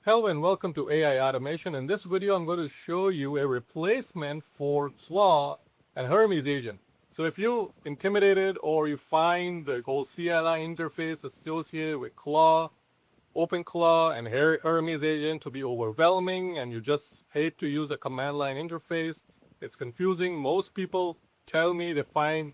Hello and welcome to AI Automation. In this video, I'm going to show you a replacement for Claw and Hermes Agent. So if you're intimidated or you find the whole CLI interface associated with Claw, OpenClaw and Hermes Agent to be overwhelming and you just hate to use a command line interface, it's confusing. Most people tell me they find,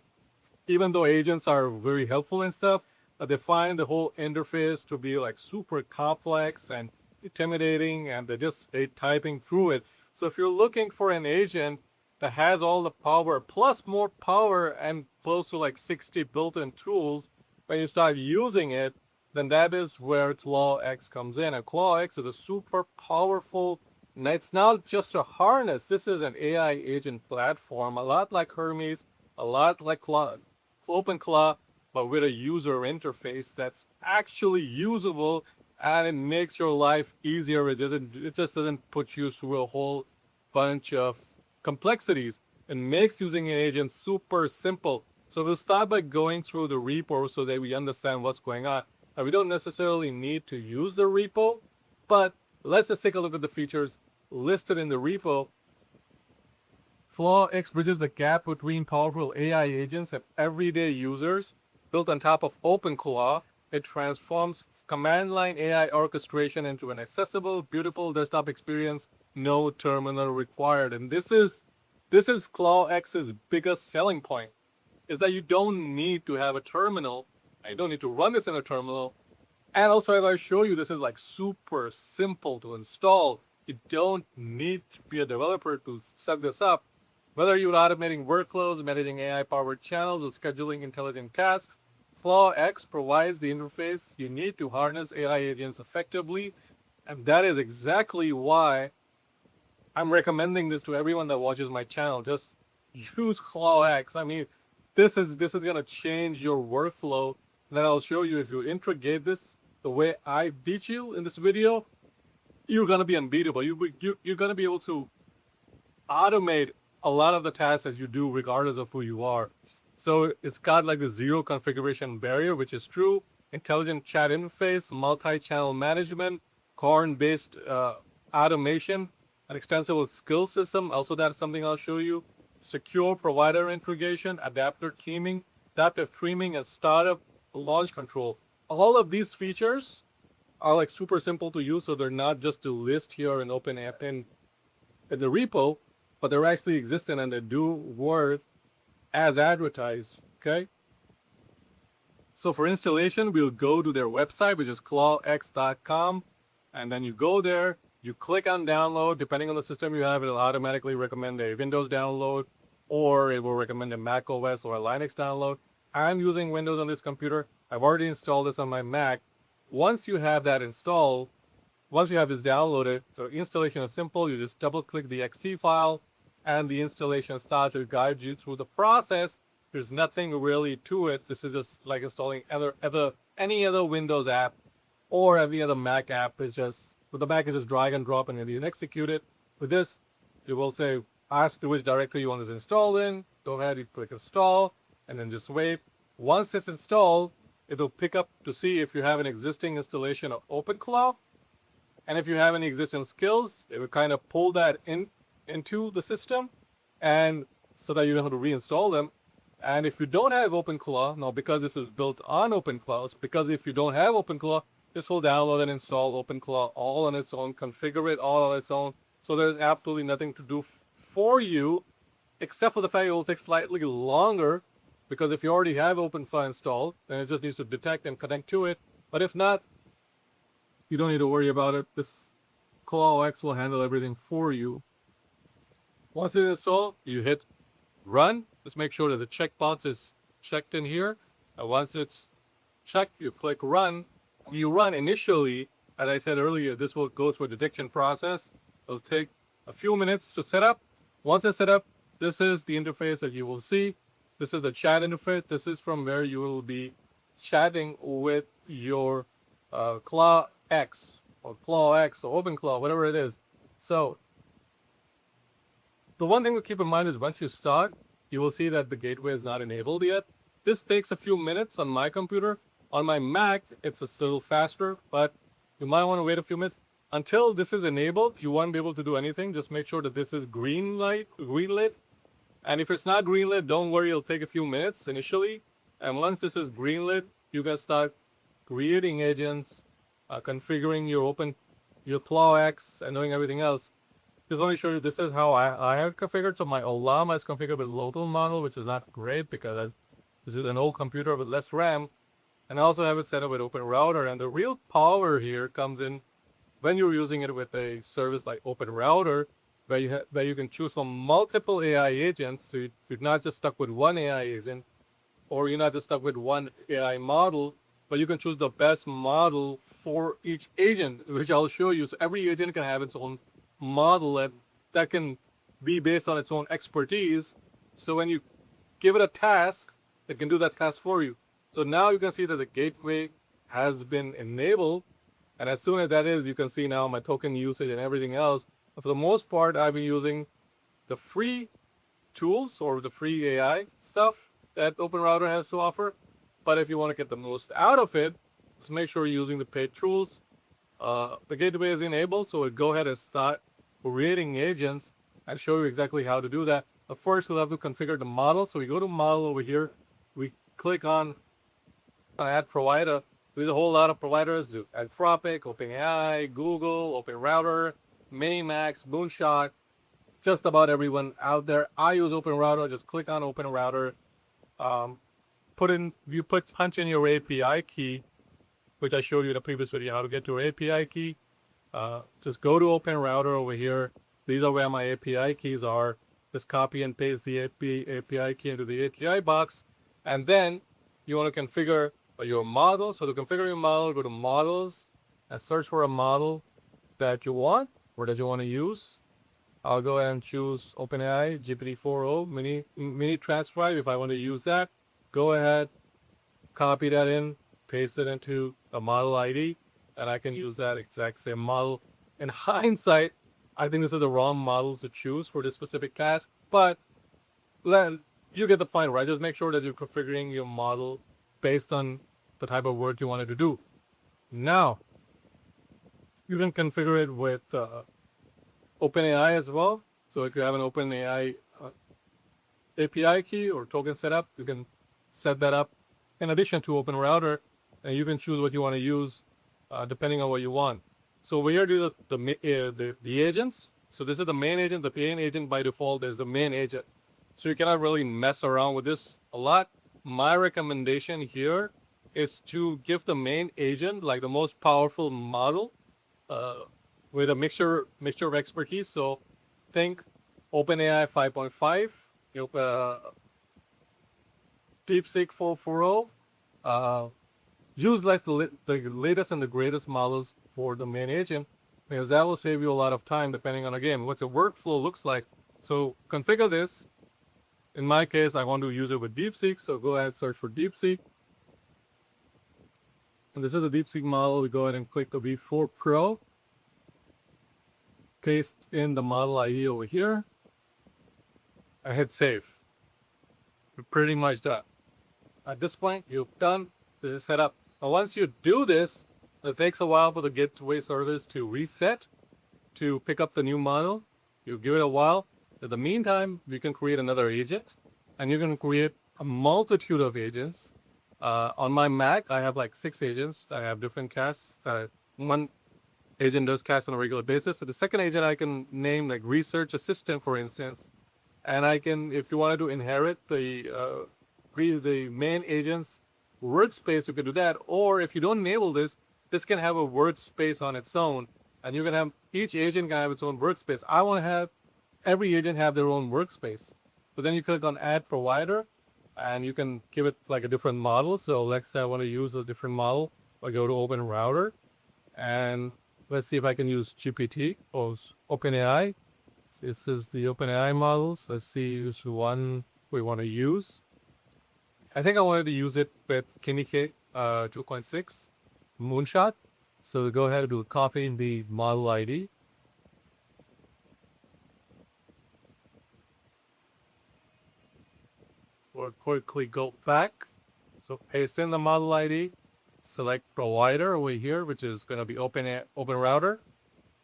even though agents are very helpful and stuff, they find the whole interface to be like super complex and intimidating, and they just hate typing through it. So if you're looking for an agent that has all the power plus more power and close to like 60 built-in tools, when you start using it, then that is where ClawX comes in. And ClawX is a super powerful, and it's not just a harness. This is an AI agent platform, a lot like Hermes, a lot like OpenClaw, but with a user interface that's actually usable, and it makes your life easier. It just doesn't put you through a whole bunch of complexities. It makes using an agent super simple. So we'll start by going through the repo so that we understand what's going on. Now, we don't necessarily need to use the repo, but let's just take a look at the features listed in the repo. ClawX bridges the gap between powerful AI agents and everyday users. Built on top of OpenClaw, it transforms command line AI orchestration into an accessible, beautiful desktop experience, no terminal required. And this is ClawX's biggest selling point, is that you don't need to have a terminal, and you don't need to run this in a terminal. And also, as I show you, this is like super simple to install. You don't need to be a developer to set this up. Whether you're automating workflows, managing AI-powered channels, or scheduling intelligent tasks, ClawX provides the interface you need to harness AI agents effectively, and that is exactly why I'm recommending this to everyone that watches my channel. Just use ClawX. I mean, this is gonna change your workflow. And then I'll show you, if you integrate this the way I beat you in this video, you're gonna be unbeatable. You're gonna be able to automate a lot of the tasks as you do, regardless of who you are. So it's got like the zero configuration barrier, which is true. Intelligent chat interface, multi-channel management, Corn-based automation, an extensible skill system. Also, that's something I'll show you. Secure provider integration, adaptive teaming, and startup launch control. All of these features are like super simple to use, so they're not just to list here in in the repo, but they're actually existing and they do work as advertised. Okay. So for installation, we'll go to their website, which is clawx.com, and then you go there, you click on download. Depending on the system you have, it'll automatically recommend a Windows download, or it will recommend a Mac OS or a Linux download. I'm using Windows on this computer. I've already installed this on my Mac. Once you have that installed, once you have this downloaded, the installation is simple. You just double click the .exe file and the installation starts to guide you through the process. There's nothing really to it. This is just like installing any other Windows app or any other Mac app. Is just, with the Mac is just drag and drop and then you can execute it. With this, you will say, ask which directory you want to install in. Go ahead, you click install, and then just wait. Once it's installed, it'll pick up to see if you have an existing installation of OpenClaw. And if you have any existing skills, it will kind of pull that into the system, and so that you know how to reinstall them. And if you don't have OpenClaw, now because this is built on OpenClaw, because if you don't have OpenClaw, this will download and install OpenClaw all on its own, configure it all on its own. So there's absolutely nothing to do for you, except for the fact it will take slightly longer, because if you already have OpenClaw installed, then it just needs to detect and connect to it. But if not, you don't need to worry about it. This ClawX will handle everything for you. Once it's installed, you hit run. Just make sure that the checkbox is checked in here. And once it's checked, you click run. When you run initially, as I said earlier, this will go through a detection process. It'll take a few minutes to set up. Once it's set up, this is the interface that you will see. This is the chat interface. This is from where you will be chatting with your ClawX or OpenClaw, whatever it is. So the one thing to keep in mind is once you start, you will see that the gateway is not enabled yet. This takes a few minutes on my computer. On my Mac, it's a little faster, but you might want to wait a few minutes. Until this is enabled, you won't be able to do anything. Just make sure that this is greenlit. And if it's not greenlit, don't worry, it'll take a few minutes initially. And once this is greenlit, you can start creating agents, configuring your ClawX, and doing everything else. Just want to show you this is how I have configured. So my Ollama is configured with local model, which is not great because this is an old computer with less RAM. And I also have it set up with OpenRouter. And the real power here comes in when you're using it with a service like OpenRouter, where you can choose from multiple AI agents. So you're not just stuck with one AI agent, or you're not just stuck with one AI model, but you can choose the best model for each agent, which I'll show you. So every agent can have its own model that can be based on its own expertise. So when you give it a task, it can do that task for you. So now you can see that the gateway has been enabled. And as soon as that is, you can see now my token usage and everything else. But for the most part, I've been using the free tools or the free AI stuff that OpenRouter has to offer. But if you want to get the most out of it, just make sure you're using the paid tools. The gateway is enabled, so we'll go ahead and start creating agents and show you exactly how to do that. But first, we'll have to configure the model. So we go to model over here. We click on add provider. There's a whole lot of providers. Do Anthropic, OpenAI, Google, OpenRouter, Minimax, Moonshot, just about everyone out there. I use OpenRouter. Just click on OpenRouter. Punch in your API key, which I showed you in the previous video how to get to your API key. Just go to OpenRouter over here. These are where my API keys are. Just copy and paste the API key into the API box, and then you want to configure your model. So to configure your model, go to models and search for a model that you want or that you want to use. I'll go ahead and choose OpenAI GPT-4o mini transcribe if I want to use that. Go ahead, copy that in, paste it into a model ID, and I can use that exact same model. In hindsight, I think this is the wrong model to choose for this specific task, but then you get the point, right? Just make sure that you're configuring your model based on the type of work you wanted to do. Now, you can configure it with OpenAI as well. So if you have an OpenAI API key or token setup, you can set that up in addition to OpenRouter, and you can choose what you want to use depending on what you want. So we here do the agents. So this is the main agent. The main agent by default is the main agent. So you cannot really mess around with this a lot. My recommendation here is to give the main agent like the most powerful model with a mixture of expertise. So think OpenAI 5.5, DeepSeek 4.0. Use like the latest and the greatest models for the main agent, because that will save you a lot of time depending on, again, what the workflow looks like. So configure this. In my case, I want to use it with DeepSeek, so go ahead, search for DeepSeek. And this is the DeepSeek model. We go ahead and click the V4 Pro. Paste in the model ID over here. I hit save. We're pretty much done. At this point, you're done. This is set up. Now, once you do this, it takes a while for the gateway service to reset, to pick up the new model. You give it a while. In the meantime, you can create another agent, and you can create a multitude of agents. On my Mac, I have like 6 agents. I have different casts. One agent does cast on a regular basis. So the second agent I can name like Research Assistant, for instance. And I can, if you wanted to inherit the main agent's word space, you can do that. Or if you don't enable this, this can have a word space on its own. And you can have, each agent can have its own word space. I want to have every agent have their own workspace. So then you click on Add Provider, and you can give it like a different model. So let's say I want to use a different model. I go to OpenRouter, and let's see if I can use GPT or OpenAI. This is the OpenAI models. Let's see which one we want to use. I think I wanted to use it with Kinnick 2.6 Moonshot. So go ahead and do a copy in the model ID. Or quickly go back. So paste in the model ID. Select provider over here, which is going to be OpenRouter.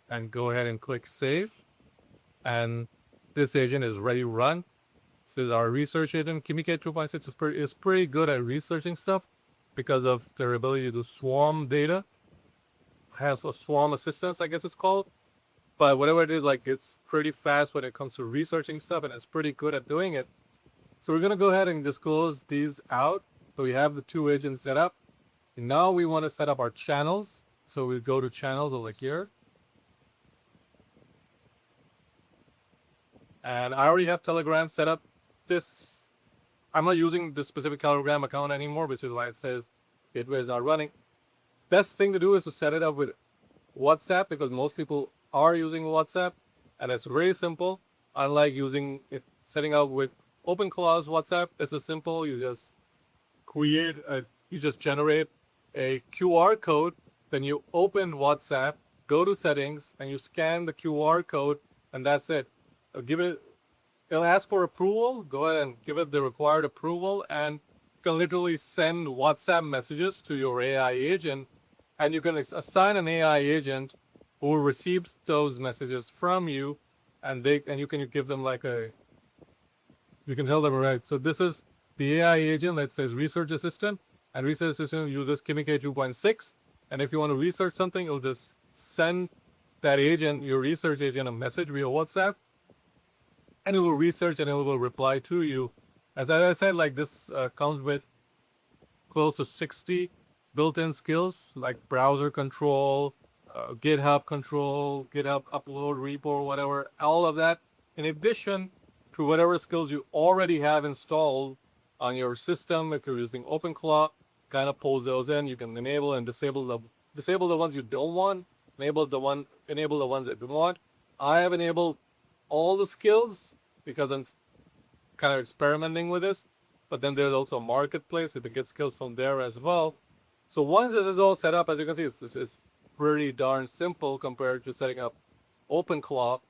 and go ahead and click save. And this agent is ready to run. This is our research agent. Kimike 2.6 is pretty good at researching stuff because of their ability to do swarm data. Has a swarm assistance, I guess it's called. But whatever it is, like, it's pretty fast when it comes to researching stuff, and it's pretty good at doing it. So we're gonna go ahead and just close these out. So we have the two agents set up. And now we want to set up our channels. So we go to channels over here. And I already have Telegram set up. I'm not using this specific Telegram account anymore, which is why it says gateway is not running. Best thing to do is to set it up with WhatsApp, because most people are using WhatsApp, and it's very simple. Unlike setting up with OpenClaw's WhatsApp, this is simple. You just generate a QR code, then you open WhatsApp, go to settings, and you scan the QR code, and that's it. It'll ask for approval. Go ahead and give it the required approval, and you can literally send WhatsApp messages to your AI agent, and you can assign an AI agent who receives those messages from you, and you can give them you can tell them, right, so this is the AI agent that says research assistant, and research assistant uses Kimike 2.6, and if you want to research something, it'll just send that agent, your research agent, a message via WhatsApp, and it will research and it will reply to you. As I said, like, this comes with close to 60 built-in skills, like browser control, GitHub control, GitHub upload, repo, whatever, all of that, in addition to whatever skills you already have installed on your system. If you're using OpenClaw, kind of pulls those in. You can enable and disable the ones you don't want, enable the ones that you want. I have enabled all the skills because I'm kind of experimenting with this, but then there's also a marketplace. You can get skills from there as well. So once this is all set up, as you can see, this is pretty darn simple compared to setting up OpenClaw,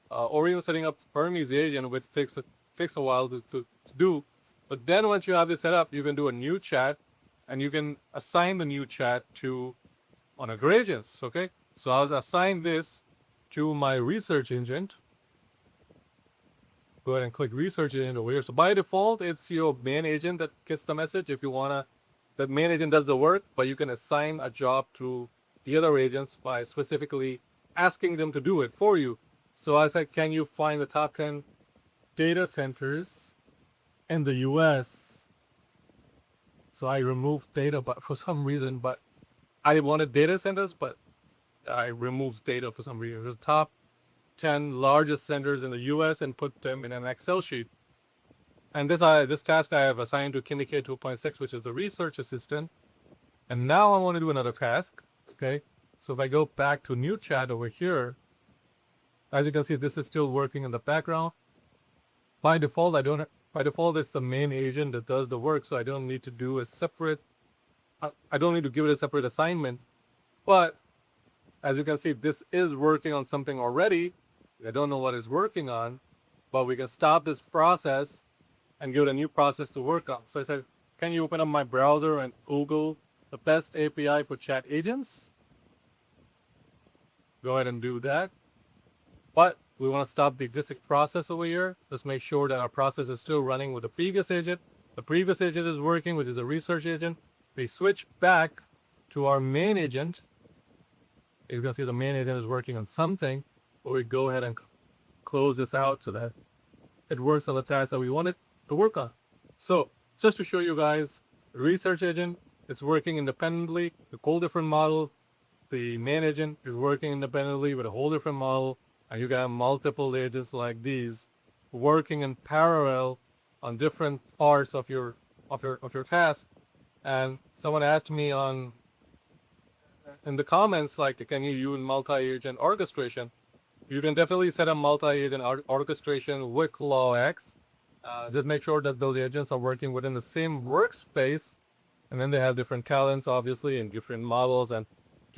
or even setting up Hermes Agent, which takes a while to do. But then once you have this set up, you can do a new chat, and you can assign the new chat to one of your agents. Okay, so I'll assign this to my research agent. Go ahead and click research agent over here. So by default, it's your main agent that gets the message. If you wanna, the main agent does the work, but you can assign a job to the other agents by specifically asking them to do it for you. So I said, can you find the top 10 data centers in the US? So I removed data, but for some reason, but I wanted data centers, but I removed data for some reason. There's top 10 largest centers in the US and put them in an Excel sheet. And this task I have assigned to Kimike 2.6, which is the research assistant. And now I want to do another task. Okay, so if I go back to new chat over here, as you can see, this is still working in the background. By default, it's the main agent that does the work, so I don't need to do a separate. I don't need to give it a separate assignment. But as you can see, this is working on something already. I don't know what it's working on, but we can stop this process and give it a new process to work on. So I said, can you open up my browser and Google the best API for chat agents? Go ahead and do that. But we want to stop the existing process over here. Let's make sure that our process is still running with the previous agent. The previous agent is working, which is a research agent. We switch back to our main agent. You can see the main agent is working on something, but we go ahead and close this out so that it works on the task that we want it to work on. So just to show you guys, the research agent is working independently with a whole different model. The main agent is working independently with a whole different model, and you can have multiple agents like these working in parallel on different parts of your task. And someone asked me in the comments, like, can you use multi-agent orchestration? You can definitely set up multi-agent orchestration with ClawX. Just make sure that those agents are working within the same workspace, and then they have different talents, obviously, and different models, and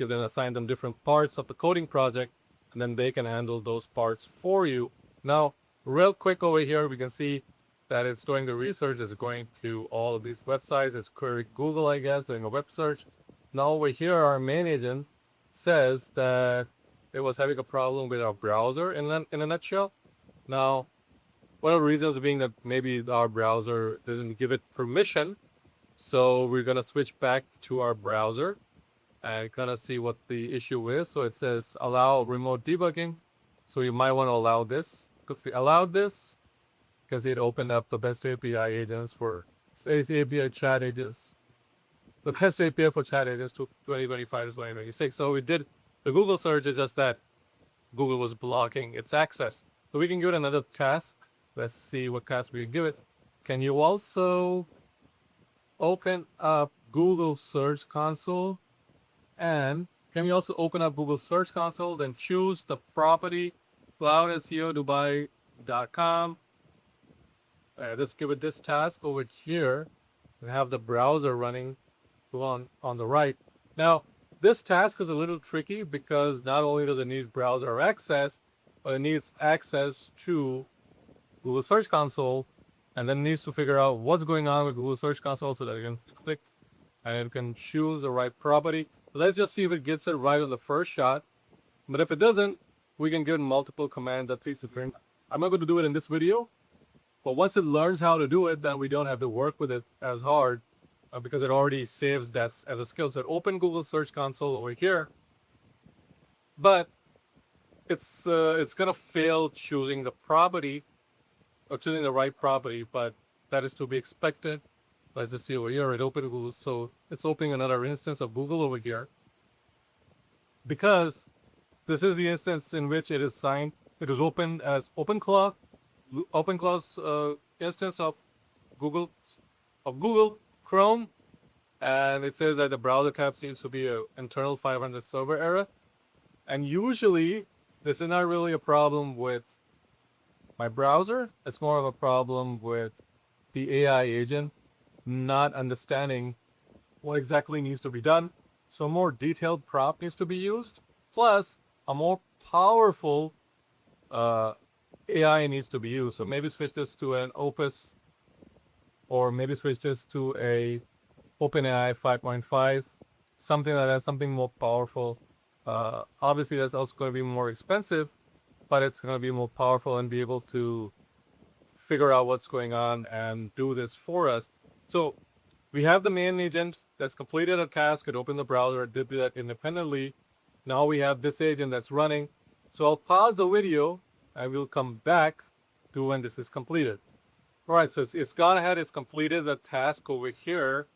assign them different parts of the coding project, and then they can handle those parts for you. Now, real quick over here, we can see that it's doing the research. It's going to all of these websites. It's querying Google, I guess, doing a web search. Now over here, our main agent says that it was having a problem with our browser in a nutshell. Now, one of the reasons being that maybe our browser doesn't give it permission. So we're gonna switch back to our browser and kind of see what the issue is. So it says allow remote debugging. So you might want to allow this. Could be allowed this because it opened up the best API agents for best API chat agents. The best API for chat agents to 2025 to 2026. So we did the Google search is just that Google was blocking its access. So we can give it another task. Let's see what task we can give it. Can you also open up Google Search Console? And can we also open up Google Search Console, then choose the property cloudseodubai.com. Let's give it this task over here. We have the browser running on the right. Now, this task is a little tricky because not only does it need browser access, but it needs access to Google Search Console, and then needs to figure out what's going on with Google Search Console so that you can click and it can choose the right property. Let's just see if it gets it right on the first shot. But if it doesn't, we can give it multiple commands that feeds the print. I'm not going to do it in this video, but once it learns how to do it, then we don't have to work with it as hard because it already saves that as a skill set. Open Google Search Console over here, but it's gonna fail choosing the property or choosing the right property, but that is to be expected. Let's just see over here, it opened Google, so it's opening another instance of Google over here. Because this is the instance in which it is signed, it is opened as OpenClaw's instance of Google Chrome, and it says that the browser tab seems to be an internal 500 server error. And usually, this is not really a problem with my browser, it's more of a problem with the AI agent not understanding what exactly needs to be done. So a more detailed prompt needs to be used. Plus, a more powerful AI needs to be used. So maybe switch this to an Opus, or maybe switch this to a OpenAI 5.5, something that has something more powerful. Obviously, that's also going to be more expensive, but it's going to be more powerful and be able to figure out what's going on and do this for us. So we have the main agent that's completed a task. It opened the browser. It did that independently. Now we have this agent that's running. So I'll pause the video and we'll come back to when this is completed. All right, so it's gone ahead. It's completed the task over here.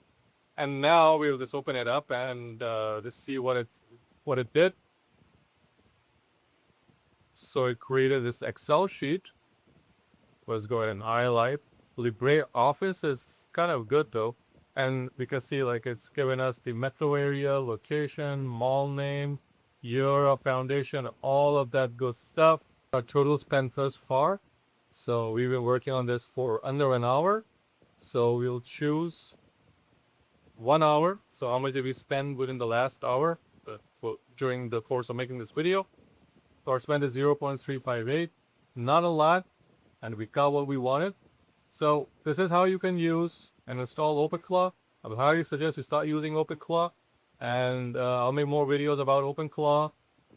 And now we'll just open it up and just see what it did. So it created this Excel sheet. Let's go ahead and highlight. LibreOffice is kind of good though. And we can see like it's given us the metro area, location, mall name, year of foundation, all of that good stuff. Our total spent thus far. So we've been working on this for under an hour. So we'll choose 1 hour. So how much did we spend within the last hour during the course of making this video? So our spend is 0.358, not a lot, and we got what we wanted. So this is how you can use and install OpenClaw. I would highly suggest you start using OpenClaw, and I'll make more videos about OpenClaw.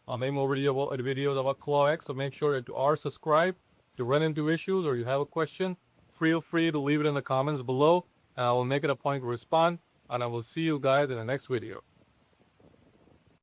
I'll make more videos about ClawX, so make sure that you are subscribed. If you run into issues or you have a question, feel free to leave it in the comments below, and I will make it a point to respond, and I will see you guys in the next video.